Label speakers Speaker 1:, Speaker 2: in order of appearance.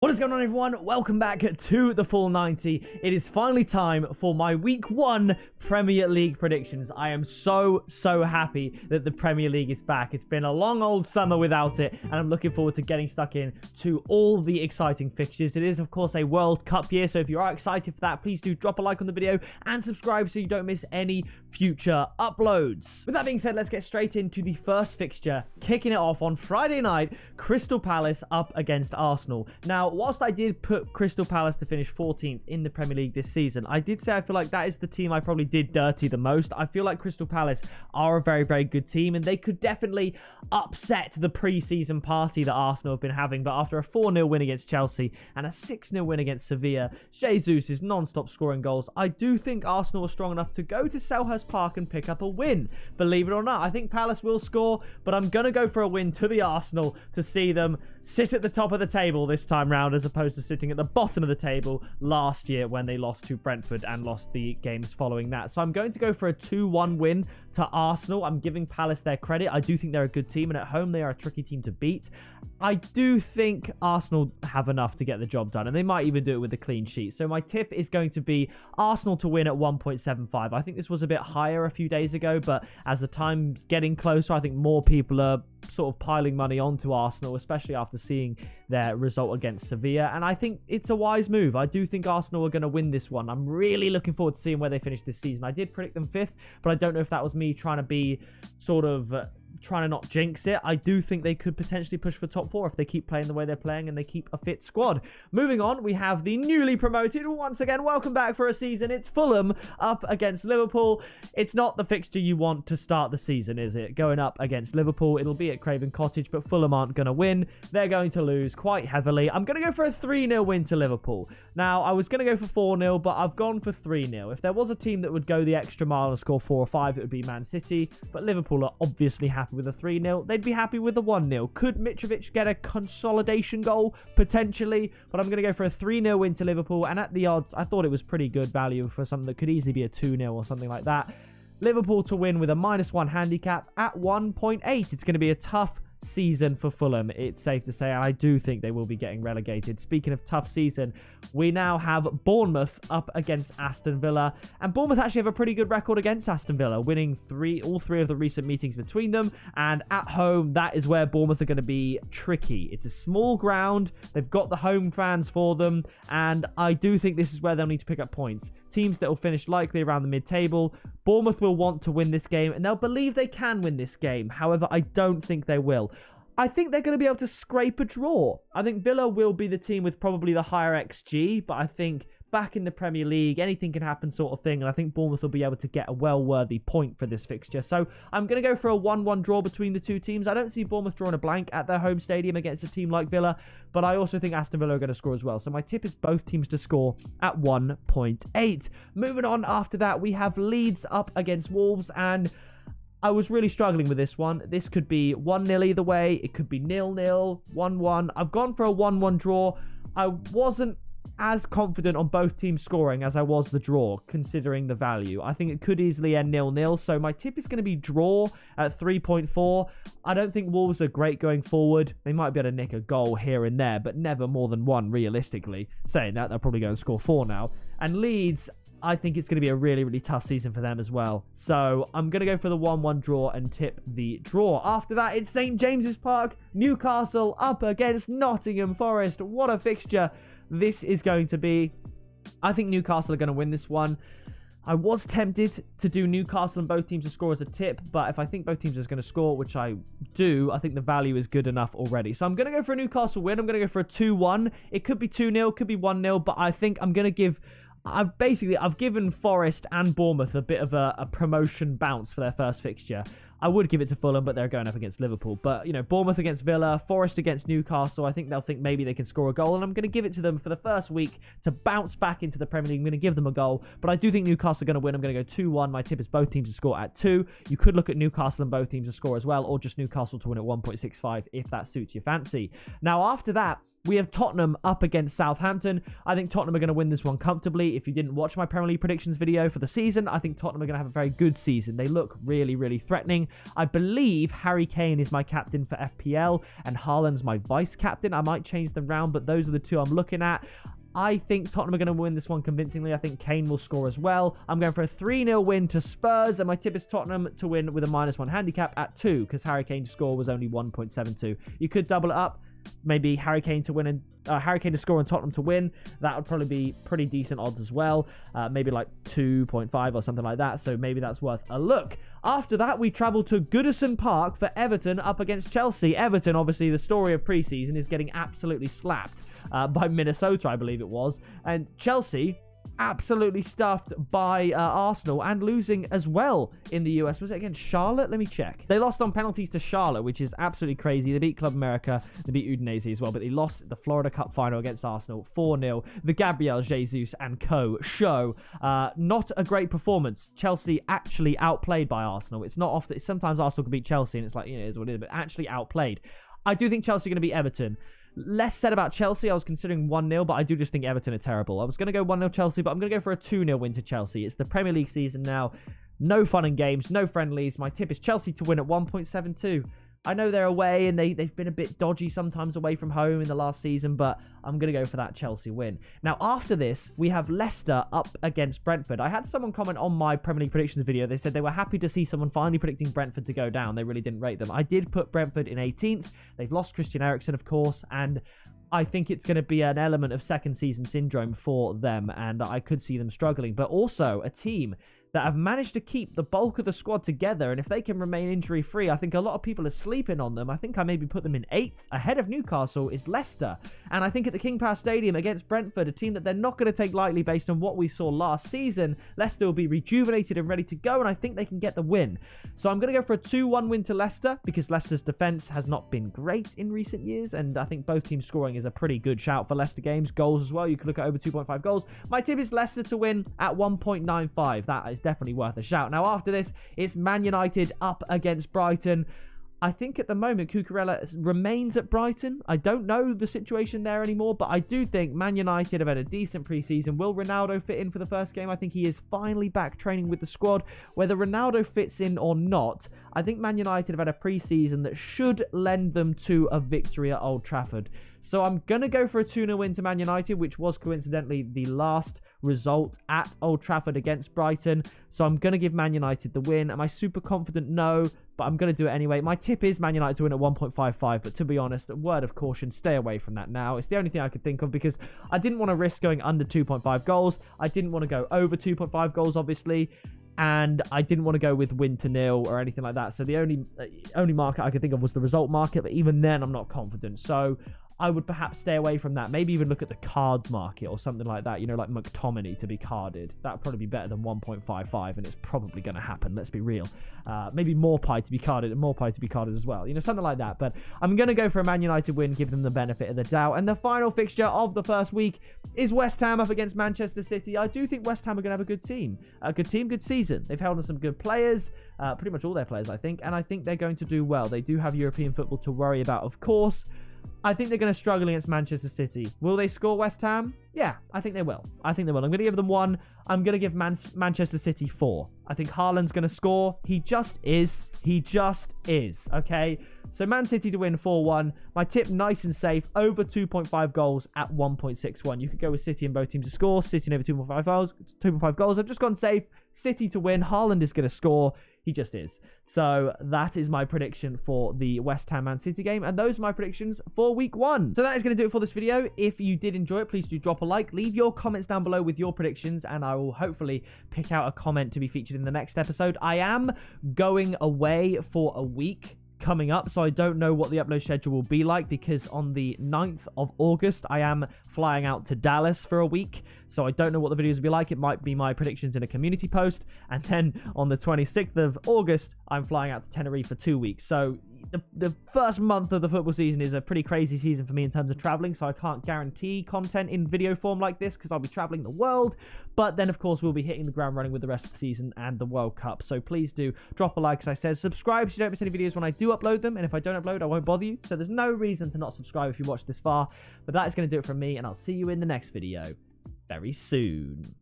Speaker 1: What is going on, everyone? Welcome back to the Full 90. It is finally time for my Week 1 Premier League predictions. I am so happy that the Premier League is back. It's been a long old summer without it, and I'm looking forward to getting stuck in to all the exciting fixtures. It is, of course, a World Cup year, so if you are excited for that, please do drop a like on the video and subscribe so you don't miss any future uploads. With that being said, let's get straight into the first fixture, kicking it off on Friday night, Crystal Palace up against Arsenal. Now, whilst I did put Crystal Palace to finish 14th in the Premier League this season, I did say I feel like that is the team I probably did dirty the most. I feel like Crystal Palace are a very good team, and they could definitely upset the pre-season party that Arsenal have been having. But after a 4-0 win against Chelsea and a 6-0 win against Sevilla, Jesus is non-stop scoring goals, I do think Arsenal are strong enough to go to Selhurst Park and pick up a win. Believe it or not, I think Palace will score, but I'm going to go for a win to the Arsenal to see them sit at the top of the table this time round, as opposed to sitting at the bottom of the table last year when they lost to Brentford and lost the games following that. So I'm going to go for a 2-1 win to Arsenal. I'm giving Palace their credit. I do think they're a good team, and at home they are a tricky team to beat. I do think Arsenal have enough to get the job done, and they might even do it with a clean sheet. So my tip is going to be Arsenal to win at 1.75. I think this was a bit higher a few days ago, but as the time's getting closer, I think more people are sort of piling money onto Arsenal, especially after seeing their result against Sevilla, and I think it's a wise move. I do think Arsenal are going to win this one. I'm really looking forward to seeing where they finish this season. I did predict them 5th, but I don't know if that was me trying to be sort of trying to not jinx it. I do think they could potentially push for top 4 if they keep playing the way they're playing and they keep a fit squad. Moving on, we have the newly promoted, once again, welcome back for a season, it's Fulham up against Liverpool. It's not the fixture you want to start the season, is it? Going up against Liverpool. It'll be at Craven Cottage, but Fulham aren't going to win. They're going to lose quite heavily. I'm going to go for a 3-0 win to Liverpool. Now, I was going to go for 4-0, but I've gone for 3-0. If there was a team that would go the extra mile and score 4 or 5, it would be Man City, but Liverpool are obviously happy with a 3-0. They'd be happy with a 1-0. Could Mitrovic get a consolidation goal? Potentially, but I'm going to go for a 3-0 win to Liverpool, and at the odds, I thought it was pretty good value for something that could easily be a 2-0 or something like that. Liverpool to win with a -1 handicap at 1.8. It's going to be a tough season for Fulham, it's safe to say. I do think they will be getting relegated. Speaking of tough season, we now have Bournemouth up against Aston Villa, and Bournemouth actually have a pretty good record against Aston Villa, winning all three of the recent meetings between them, and at home, that is where Bournemouth are going to be tricky. It's a small ground, they've got the home fans for them, and I do think this is where they'll need to pick up points. Teams that will finish likely around the mid-table, Bournemouth will want to win this game, and they'll believe they can win this game. However, I don't think they will. I think they're going to be able to scrape a draw. I think Villa will be the team with probably the higher XG, but I think back in the Premier League, anything can happen sort of thing, and I think Bournemouth will be able to get a well-worthy point for this fixture. So I'm going to go for a 1-1 draw between the two teams. I don't see Bournemouth drawing a blank at their home stadium against a team like Villa, but I also think Aston Villa are going to score as well. So my tip is both teams to score at 1.8. Moving on after that, we have Leeds up against Wolves, and I was really struggling with this one. This could be 1-0 either way. It could be 0-0, 1-1. I've gone for a 1-1 draw. I wasn't as confident on both teams scoring as I was the draw, considering the value. I think it could easily end 0-0, so my tip is going to be draw at 3.4. I don't think Wolves are great going forward. They might be able to nick a goal here and there, but never more than one, realistically. Saying that, they'll probably go and score 4 now. And Leeds, I think it's going to be a really tough season for them as well. So I'm going to go for the 1-1 draw and tip the draw. After that, it's St. James's Park, Newcastle up against Nottingham Forest. What a fixture this is going to be. I think Newcastle are going to win this one. I was tempted to do Newcastle and both teams to score as a tip, but if I think both teams are going to score, which I do, I think the value is good enough already. So I'm going to go for a Newcastle win. I'm going to go for a 2-1. It could be 2-0, could be 1-0, but I think I'm going to give... I've given Forest and Bournemouth a bit of a promotion bounce for their first fixture. I would give it to Fulham, but they're going up against Liverpool. But, you know, Bournemouth against Villa, Forest against Newcastle, I think they'll think maybe they can score a goal, and I'm going to give it to them for the first week to bounce back into the Premier League. I'm going to give them a goal, but I do think Newcastle are going to win. I'm going to go 2-1. My tip is both teams to score at 2. You could look at Newcastle and both teams to score as well, or just Newcastle to win at 1.65 if that suits your fancy. Now, after that, we have Tottenham up against Southampton. I think Tottenham are going to win this one comfortably. If you didn't watch my Premier League predictions video for the season, I think Tottenham are going to have a very good season. They look really, really threatening. I believe Harry Kane is my captain for FPL and Haaland's my vice captain. I might change them round, but those are the two I'm looking at. I think Tottenham are going to win this one convincingly. I think Kane will score as well. I'm going for a 3-0 win to Spurs, and my tip is Tottenham to win with a -1 handicap at 2, because Harry Kane's score was only 1.72. You could double it up. Maybe Harry Kane to win and Harry Kane to score and Tottenham to win. That would probably be pretty decent odds as well. Maybe like 2.5 or something like that. So maybe that's worth a look. After that, we travel to Goodison Park for Everton up against Chelsea. Everton, obviously, the story of preseason is getting absolutely slapped by Minnesota, I believe it was. And Chelsea absolutely stuffed by Arsenal and losing as well in the US. Was it against Charlotte? Let me check. They lost on penalties to Charlotte, which is absolutely crazy. They beat Club America. They beat Udinese as well, but they lost the Florida Cup final against Arsenal 4-0. The Gabriel Jesus and co show. Not a great performance. Chelsea actually outplayed by Arsenal. It's not often. Sometimes Arsenal can beat Chelsea and it's like, you know, it is what it is, but actually outplayed. I do think Chelsea are going to beat Everton. Less said about Chelsea. I was considering 1-0, but I do just think Everton are terrible. I was going to go 1-0 Chelsea, but I'm going to go for a 2-0 win to Chelsea. It's the Premier League season now. No fun and games, no friendlies. My tip is Chelsea to win at 1.72. I know they're away and they've been a bit dodgy sometimes away from home in the last season, but I'm going to go for that Chelsea win. Now, after this, we have Leicester up against Brentford. I had someone comment on my Premier League predictions video. They said they were happy to see someone finally predicting Brentford to go down. They really didn't rate them. I did put Brentford in 18th. They've lost Christian Eriksen, of course, and I think it's going to be an element of second season syndrome for them, and I could see them struggling. But also a team that have managed to keep the bulk of the squad together, and if they can remain injury-free, I think a lot of people are sleeping on them. I think I maybe put them in 8th. Ahead of Newcastle is Leicester, and I think at the King Power Stadium against Brentford, a team that they're not going to take lightly based on what we saw last season, Leicester will be rejuvenated and ready to go, and I think they can get the win. So I'm going to go for a 2-1 win to Leicester, because Leicester's defence has not been great in recent years, and I think both teams scoring is a pretty good shout for Leicester games. Goals as well, you could look at over 2.5 goals. My tip is Leicester to win at 1.95. That is definitely worth a shout. Now after this, it's Man United up against Brighton. I think at the moment Cucurella remains at Brighton. I don't know the situation there anymore, but I do think Man United have had a decent preseason. Will Ronaldo fit in for the first game? I think he is finally back training with the squad. Whether Ronaldo fits in or not, I think Man United have had a preseason that should lend them to a victory at Old Trafford. So I'm going to go for a 2-0 win to Man United, which was coincidentally the last result at Old Trafford against Brighton. So I'm going to give Man United the win. Am I super confident? No, but I'm going to do it anyway. My tip is Man United to win at 1.55, but to be honest, a word of caution, stay away from that now. It's the only thing I could think of because I didn't want to risk going under 2.5 goals. I didn't want to go over 2.5 goals, obviously. And I didn't want to go with win to nil or anything like that. So the only market I could think of was the result market. But even then, I'm not confident. So I would perhaps stay away from that. Maybe even look at the cards market or something like that. You know, like McTominay to be carded. That would probably be better than 1.55. And it's probably going to happen. Let's be real. Maybe Morpie to be carded and Morpie to be carded as well. You know, something like that. But I'm going to go for a Man United win. Give them the benefit of the doubt. And the final fixture of the first week is West Ham up against Manchester City. I do think West Ham are going to have a good team. A good team, good season. They've held on some good players. Pretty much all their players, I think. And I think they're going to do well. They do have European football to worry about, of course. I think they're going to struggle against Manchester City. Will they score West Ham? Yeah, I think they will. I think they will. I'm going to give them 1. I'm going to give Manchester City 4. I think Haaland's going to score. He just is. He just is. Okay? So Man City to win 4-1. My tip, nice and safe, over 2.5 goals at 1.61. You could go with City and both teams to score. City over 2.5 goals. I've just gone safe. City to win. Haaland is going to score. He just is. So that is my prediction for the West Ham Man City game. And those are my predictions for week 1. So that is going to do it for this video. If you did enjoy it, please do drop a like. Leave your comments down below with your predictions. And I will hopefully pick out a comment to be featured in the next episode. I am going away for a week coming up, so I don't know what the upload schedule will be like, because on the 9th of August I am flying out to Dallas for a week, so I don't know what the videos will be like. It might be my predictions in a community post, and then on the 26th of August I'm flying out to Tenerife for 2 weeks, so the first month of the football season is a pretty crazy season for me in terms of traveling, so I can't guarantee content in video form like this because I'll be traveling the world. But then, of course, we'll be hitting the ground running with the rest of the season and the World Cup. So please do drop a like, as I said. Subscribe so you don't miss any videos when I do upload them. And if I don't upload, I won't bother you. So there's no reason to not subscribe if you watch this far. But that is going to do it from me, and I'll see you in the next video very soon.